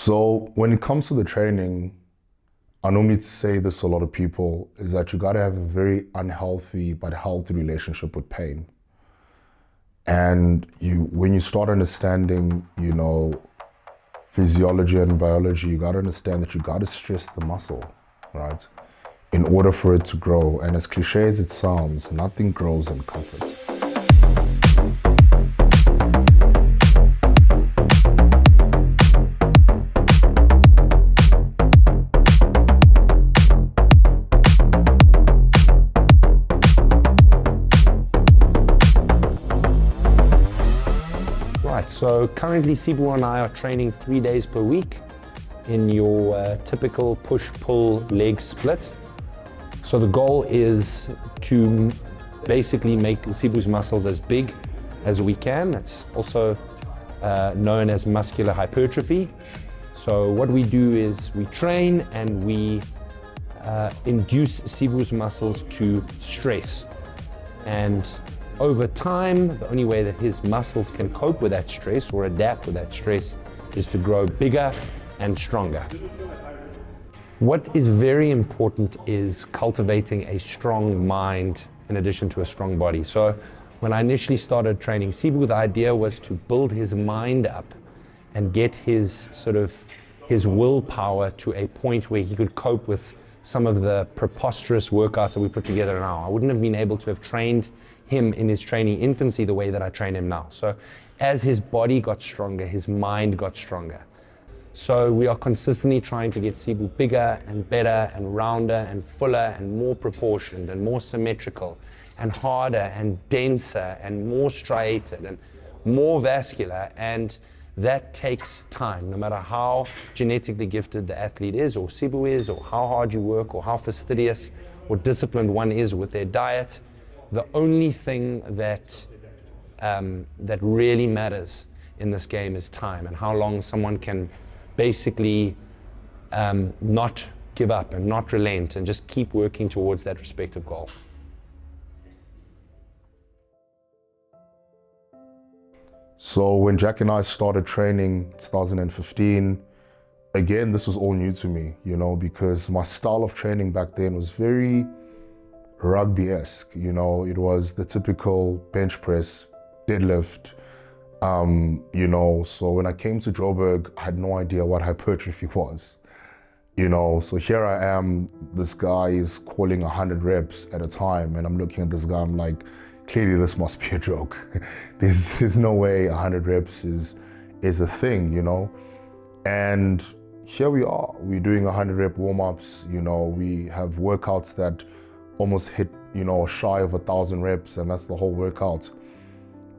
So when it comes to the training, I normally say this to a lot of people, is that you gotta have a very unhealthy but healthy relationship with pain. And when you start understanding, physiology and biology, you gotta understand that you gotta stress the muscle, right? In order for it to grow. And as cliche as it sounds, nothing grows in comfort. So currently Sibu and I are training 3 days per week in your typical push-pull leg split. So the goal is to basically make Sibu's muscles as big as we can. That's also known as muscular hypertrophy. So what we do is we train and we induce Sibu's muscles to stress. And over time, the only way that his muscles can cope with that stress or adapt with that stress is to grow bigger and stronger. What is very important is cultivating a strong mind in addition to a strong body. So when I initially started training Sibu, the idea was to build his mind up and get his willpower to a point where he could cope with some of the preposterous workouts that we put together now. I wouldn't have been able to have trained him in his training infancy the way that I train him now. So as his body got stronger, his mind got stronger. So we are consistently trying to get Sibu bigger and better and rounder and fuller and more proportioned and more symmetrical and harder and denser and more striated and more vascular. And that takes time, no matter how genetically gifted the athlete is or Sibu is, or how hard you work or how fastidious or disciplined one is with their diet. The only thing that really matters in this game is time and how long someone can basically not give up and not relent and just keep working towards that respective goal. So when Jack and I started training 2015, again, this was all new to me, because my style of training back then was very rugby-esque, it was the typical bench press, deadlift, so when I came to Joburg, I had no idea what hypertrophy was, so here I am, this guy is calling 100 reps at a time, and I'm looking at this guy, I'm like, clearly this must be a joke. There's no way 100 reps is a thing, and here we are, we're doing 100 rep warm-ups, we have workouts that almost hit, shy of 1,000 reps, and that's the whole workout,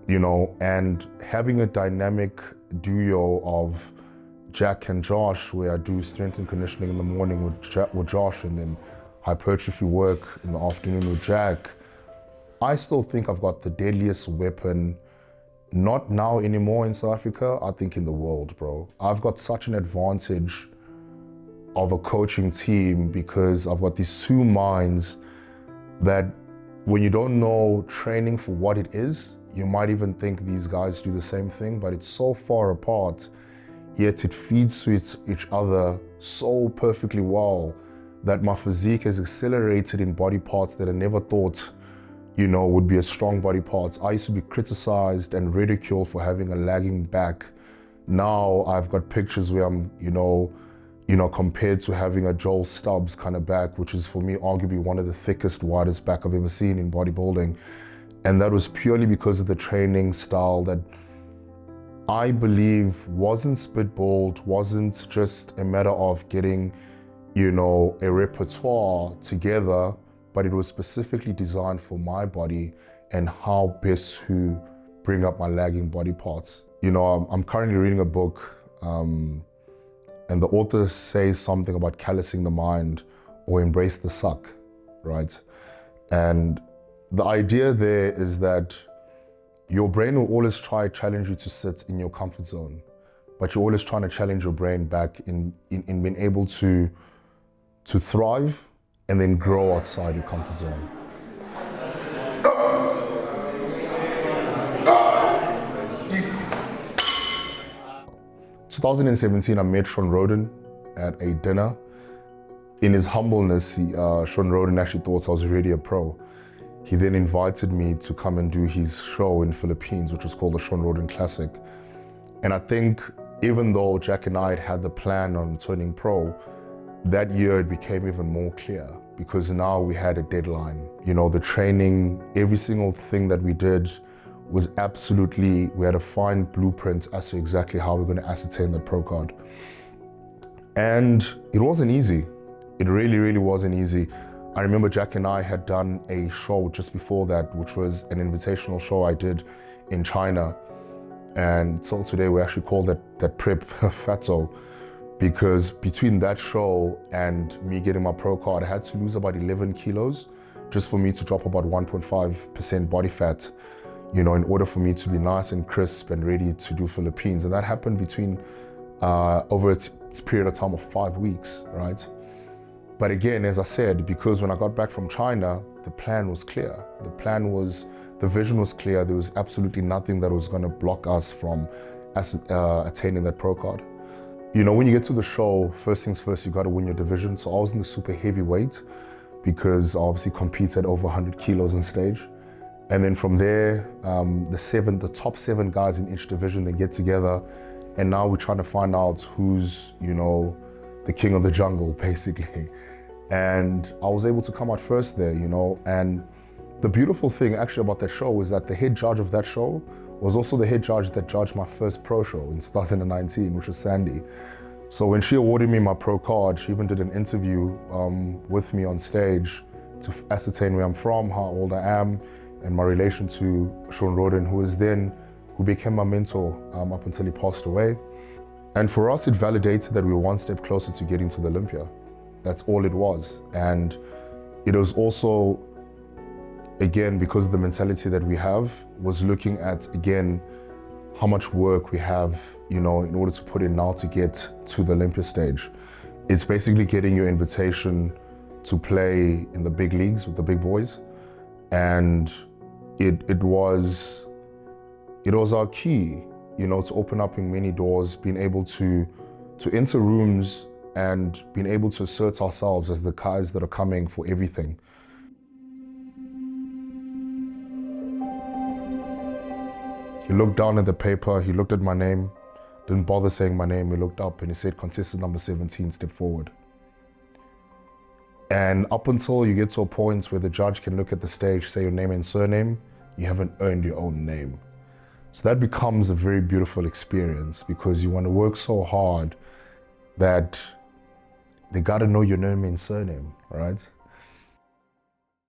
and having a dynamic duo of Jack and Josh, where I do strength and conditioning in the morning with Josh, and then hypertrophy work in the afternoon with Jack. I still think I've got the deadliest weapon, not now anymore in South Africa, I think in the world, bro. I've got such an advantage of a coaching team because I've got these two minds that when you don't know training for what it is, you might even think these guys do the same thing, but it's so far apart, yet it feeds to each other so perfectly well that my physique has accelerated in body parts that I never thought, would be a strong body parts. I used to be criticized and ridiculed for having a lagging back. Now I've got pictures where I'm, compared to having a Joel Stubbs kind of back, which is for me arguably one of the thickest, widest back I've ever seen in bodybuilding. And that was purely because of the training style that I believe wasn't spitballed, wasn't just a matter of getting, a repertoire together, but it was specifically designed for my body and how best to bring up my lagging body parts. I'm currently reading a book, and the author says something about callousing the mind or embrace the suck, right? And the idea there is that your brain will always try to challenge you to sit in your comfort zone, but you're always trying to challenge your brain back in being able to thrive and then grow outside your comfort zone. 2017, I met Sean Roden at a dinner. In his humbleness, Sean Roden actually thought I was already a pro. He then invited me to come and do his show in Philippines, which was called the Sean Roden Classic. And I think even though Jack and I had the plan on turning pro, that year it became even more clear because now we had a deadline. You know, the training, every single thing that we did was absolutely, we had a fine blueprint as to exactly how we're going to ascertain that pro card. And it wasn't easy. It really, really wasn't easy. I remember Jack and I had done a show just before that, which was an invitational show I did in China. And till today, we actually call that prep Fatso, because between that show and me getting my pro card, I had to lose about 11 kilos just for me to drop about 1.5% body fat, you know, in order for me to be nice and crisp and ready to do Philippines. And that happened between over a period of time of 5 weeks, right? But again, as I said, because when I got back from China, the plan was clear. The vision was clear. There was absolutely nothing that was going to block us from attaining that pro card. You know, when you get to the show, first things first, you got to win your division. So I was in the super heavyweight because I obviously competed over 100 kilos on stage. And then from there, the top 7 guys in each division, they get together. And now we're trying to find out who's, you know, the king of the jungle, basically. And I was able to come out first there, you know. And the beautiful thing actually about that show is that the head judge of that show was also the head judge that judged my first pro show in 2019, which was Sandy. So when she awarded me my pro card, she even did an interview with me on stage to ascertain where I'm from, how old I am, and my relation to Sean Roden, who became my mentor up until he passed away. And for us, it validated that we were one step closer to getting to the Olympia. That's all it was. And it was also, again, because of the mentality that we have, was looking at, again, how much work we have, you know, in order to put in now to get to the Olympia stage. It's basically getting your invitation to play in the big leagues with the big boys. And it was our key, you know, to open up in many doors, being able to enter rooms and being able to assert ourselves as the guys that are coming for everything. He looked down at the paper, he looked at my name, didn't bother saying my name, he looked up and he said, contestant number 17, step forward. And up until you get to a point where the judge can look at the stage, say your name and surname, you haven't earned your own name. So that becomes a very beautiful experience because you want to work so hard that they got to know your name and surname, right?